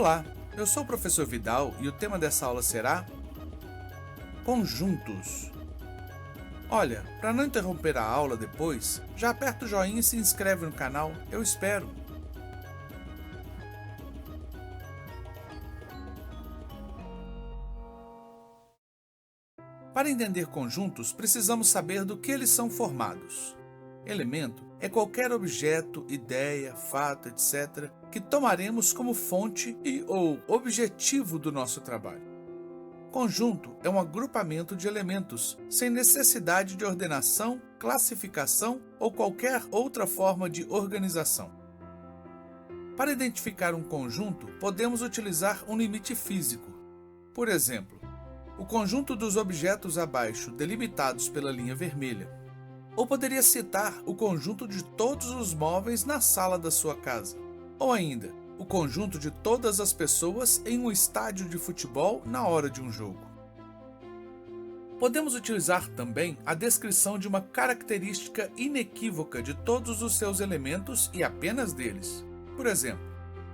Olá, eu sou o professor Vidal e o tema dessa aula será conjuntos. Olha, para não interromper a aula depois, já aperta o joinha e se inscreve no canal, eu espero. Para entender conjuntos, precisamos saber do que eles são formados. Elemento é qualquer objeto, ideia, fato, etc., que tomaremos como fonte ou objetivo do nosso trabalho. Conjunto é um agrupamento de elementos, sem necessidade de ordenação, classificação ou qualquer outra forma de organização. Para identificar um conjunto, podemos utilizar um limite físico. Por exemplo, o conjunto dos objetos abaixo delimitados pela linha vermelha. Ou poderia citar o conjunto de todos os móveis na sala da sua casa. Ou ainda, o conjunto de todas as pessoas em um estádio de futebol na hora de um jogo. Podemos utilizar também a descrição de uma característica inequívoca de todos os seus elementos e apenas deles. Por exemplo,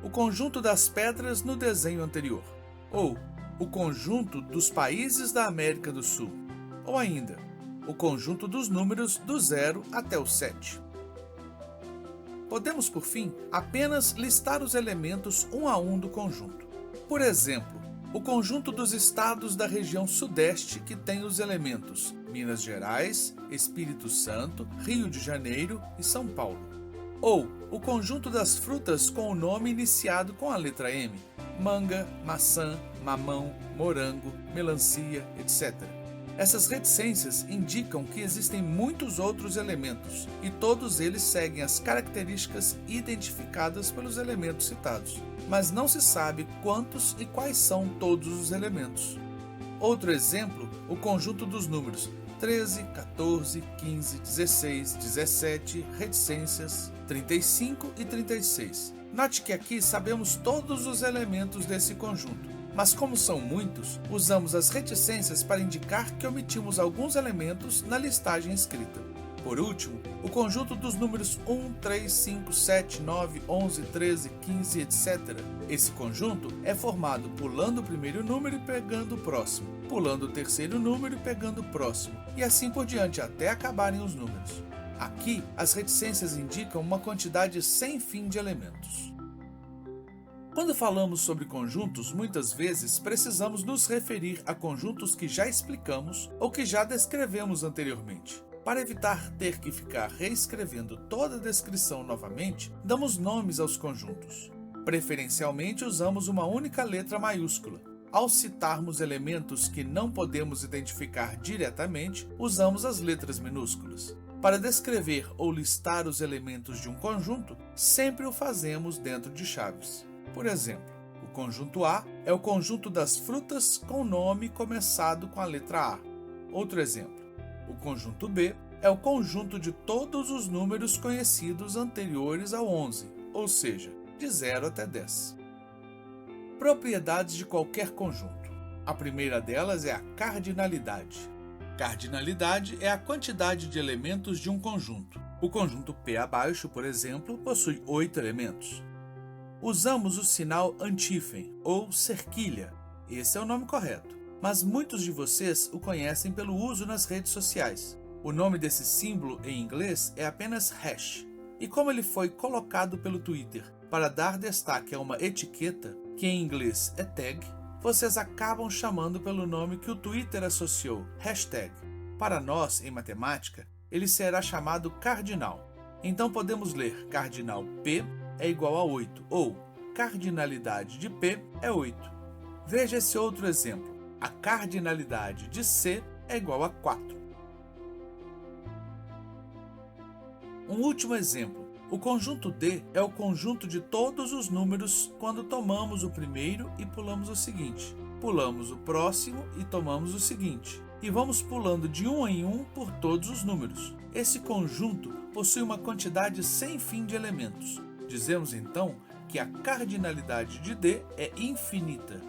o conjunto das pedras no desenho anterior. Ou o conjunto dos países da América do Sul. Ou ainda, o conjunto dos números do 0 até o 7. Podemos, por fim, apenas listar os elementos um a um do conjunto. Por exemplo, o conjunto dos estados da região sudeste que tem os elementos Minas Gerais, Espírito Santo, Rio de Janeiro e São Paulo. Ou o conjunto das frutas com o nome iniciado com a letra M, manga, maçã, mamão, morango, melancia, etc. Essas reticências indicam que existem muitos outros elementos e todos eles seguem as características identificadas pelos elementos citados, mas não se sabe quantos e quais são todos os elementos. Outro exemplo, o conjunto dos números 13, 14, 15, 16, 17, reticências, 35 e 36. Note que aqui sabemos todos os elementos desse conjunto. Mas como são muitos, usamos as reticências para indicar que omitimos alguns elementos na listagem escrita. Por último, o conjunto dos números 1, 3, 5, 7, 9, 11, 13, 15, etc. Esse conjunto é formado pulando o primeiro número e pegando o próximo, pulando o terceiro número e pegando o próximo, e assim por diante até acabarem os números. Aqui, as reticências indicam uma quantidade sem fim de elementos. Quando falamos sobre conjuntos, muitas vezes precisamos nos referir a conjuntos que já explicamos ou que já descrevemos anteriormente. Para evitar ter que ficar reescrevendo toda a descrição novamente, damos nomes aos conjuntos. Preferencialmente usamos uma única letra maiúscula. Ao citarmos elementos que não podemos identificar diretamente, usamos as letras minúsculas. Para descrever ou listar os elementos de um conjunto, sempre o fazemos dentro de chaves. Por exemplo, o conjunto A é o conjunto das frutas com nome começado com a letra A. Outro exemplo, o conjunto B é o conjunto de todos os números conhecidos anteriores ao 11, ou seja, de 0 até 10. Propriedades de qualquer conjunto. A primeira delas é a cardinalidade. Cardinalidade é a quantidade de elementos de um conjunto. O conjunto P abaixo, por exemplo, possui 8 elementos. Usamos o sinal antífen, ou cerquilha. Esse é o nome correto, mas muitos de vocês o conhecem pelo uso nas redes sociais. O nome desse símbolo em inglês é apenas hash, e como ele foi colocado pelo Twitter para dar destaque a uma etiqueta, que em inglês é tag, vocês acabam chamando pelo nome que o Twitter associou, hashtag. Para nós, em matemática, ele será chamado cardinal. Então podemos ler cardinal P é igual a 8, ou cardinalidade de P é 8. Veja esse outro exemplo. A cardinalidade de C é igual a 4. Um último exemplo. O conjunto D é o conjunto de todos os números quando tomamos o primeiro e pulamos o seguinte. Pulamos o próximo e tomamos o seguinte. E vamos pulando de um em um por todos os números. Esse conjunto possui uma quantidade sem fim de elementos. Dizemos então que a cardinalidade de D é infinita.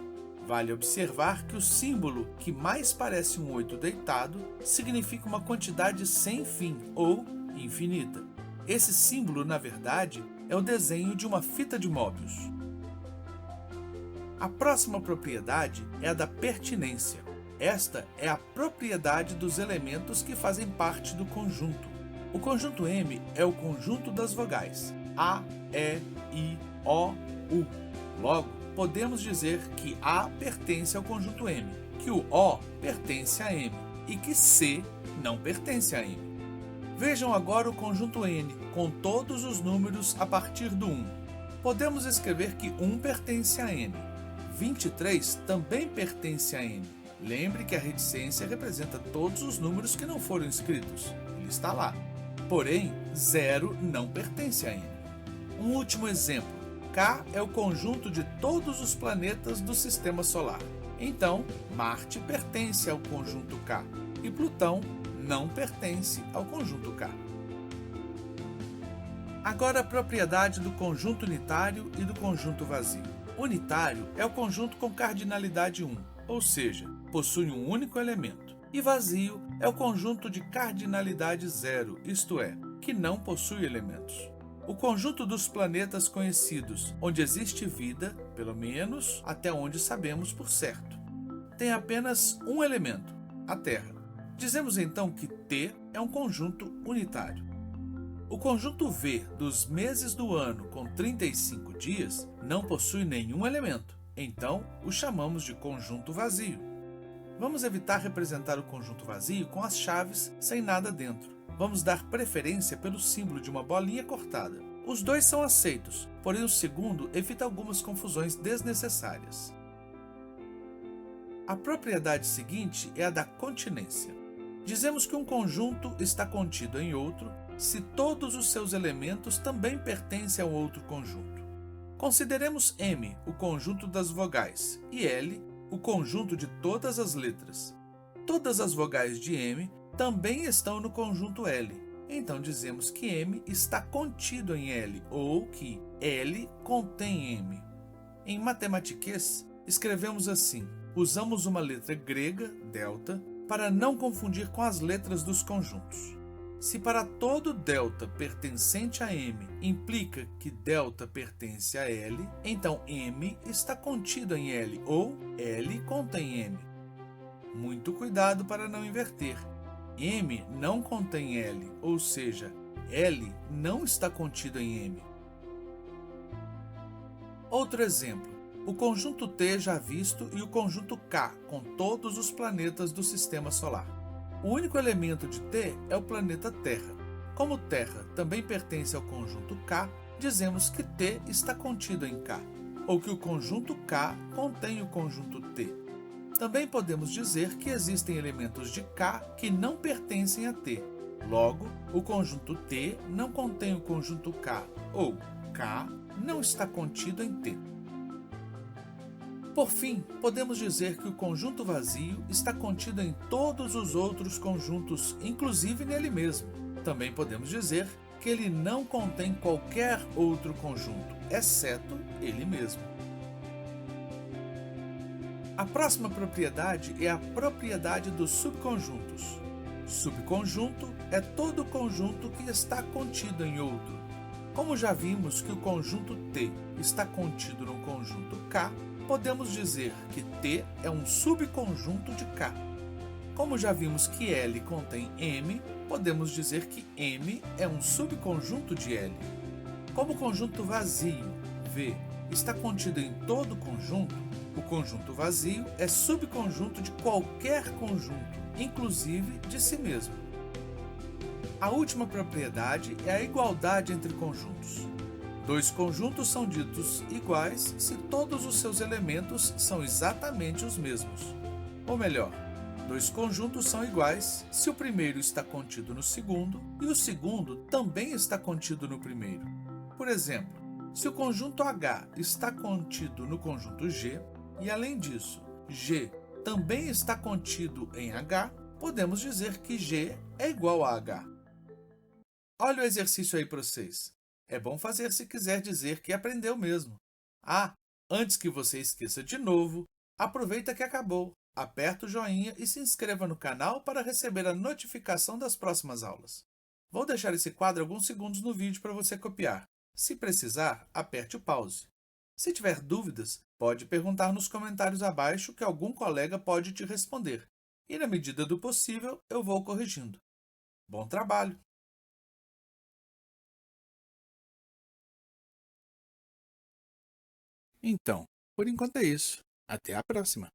Vale observar que o símbolo que mais parece um 8 deitado significa uma quantidade sem fim ou infinita. Esse símbolo, na verdade, é o desenho de uma fita de Möbius. A próxima propriedade é a da pertinência. Esta é a propriedade dos elementos que fazem parte do conjunto. O conjunto M é o conjunto das vogais A, E, I, O, U. Logo, podemos dizer que A pertence ao conjunto M, que o O pertence a M e que C não pertence a M. Vejam agora o conjunto N, com todos os números a partir do 1. Podemos escrever que 1 pertence a N. 23 também pertence a N. Lembre que a reticência representa todos os números que não foram escritos. Ele está lá. Porém, 0 não pertence a N. Um último exemplo. K é o conjunto de todos os planetas do Sistema Solar. Então, Marte pertence ao conjunto K e Plutão não pertence ao conjunto K. Agora a propriedade do conjunto unitário e do conjunto vazio. Unitário é o conjunto com cardinalidade 1, ou seja, possui um único elemento. E vazio é o conjunto de cardinalidade 0, isto é, que não possui elementos. O conjunto dos planetas conhecidos, onde existe vida, pelo menos até onde sabemos por certo, tem apenas um elemento, a Terra. Dizemos então que T é um conjunto unitário. O conjunto V dos meses do ano com 35 dias não possui nenhum elemento, então o chamamos de conjunto vazio. Vamos evitar representar o conjunto vazio com as chaves sem nada dentro. Vamos dar preferência pelo símbolo de uma bolinha cortada. Os dois são aceitos, porém o segundo evita algumas confusões desnecessárias. A propriedade seguinte é a da continência. Dizemos que um conjunto está contido em outro se todos os seus elementos também pertencem ao outro conjunto. Consideremos M o conjunto das vogais e L o conjunto de todas as letras. Todas as vogais de M também estão no conjunto L, então dizemos que M está contido em L ou que L contém M. Em matematiquês, escrevemos assim: usamos uma letra grega, delta, para não confundir com as letras dos conjuntos. Se para todo delta pertencente a M implica que delta pertence a L, então M está contido em L ou L contém M. Muito cuidado para não inverter. M não contém L, ou seja, L não está contido em M. Outro exemplo. O conjunto T já visto e o conjunto K com todos os planetas do Sistema Solar. O único elemento de T é o planeta Terra. Como Terra também pertence ao conjunto K, dizemos que T está contido em K, ou que o conjunto K contém o conjunto T. Também podemos dizer que existem elementos de K que não pertencem a T. Logo, o conjunto T não contém o conjunto K, ou K não está contido em T. Por fim, podemos dizer que o conjunto vazio está contido em todos os outros conjuntos, inclusive nele mesmo. Também podemos dizer que ele não contém qualquer outro conjunto, exceto ele mesmo. A próxima propriedade é a propriedade dos subconjuntos. Subconjunto é todo conjunto que está contido em outro. Como já vimos que o conjunto T está contido no conjunto K, podemos dizer que T é um subconjunto de K. Como já vimos que L contém M, podemos dizer que M é um subconjunto de L. Como o conjunto vazio, V, está contido em todo conjunto, o conjunto vazio é subconjunto de qualquer conjunto, inclusive de si mesmo. A última propriedade é a igualdade entre conjuntos. Dois conjuntos são ditos iguais se todos os seus elementos são exatamente os mesmos. Ou melhor, dois conjuntos são iguais se o primeiro está contido no segundo e o segundo também está contido no primeiro. Por exemplo, se o conjunto H está contido no conjunto G e, além disso, G também está contido em H, podemos dizer que G é igual a H. Olha o exercício aí para vocês. É bom fazer se quiser dizer que aprendeu mesmo. Ah, antes que você esqueça de novo, aproveita que acabou, aperta o joinha e se inscreva no canal para receber a notificação das próximas aulas. Vou deixar esse quadro alguns segundos no vídeo para você copiar. Se precisar, aperte o pause. Se tiver dúvidas, pode perguntar nos comentários abaixo que algum colega pode te responder. E na medida do possível, eu vou corrigindo. Bom trabalho! Então, por enquanto é isso. Até a próxima!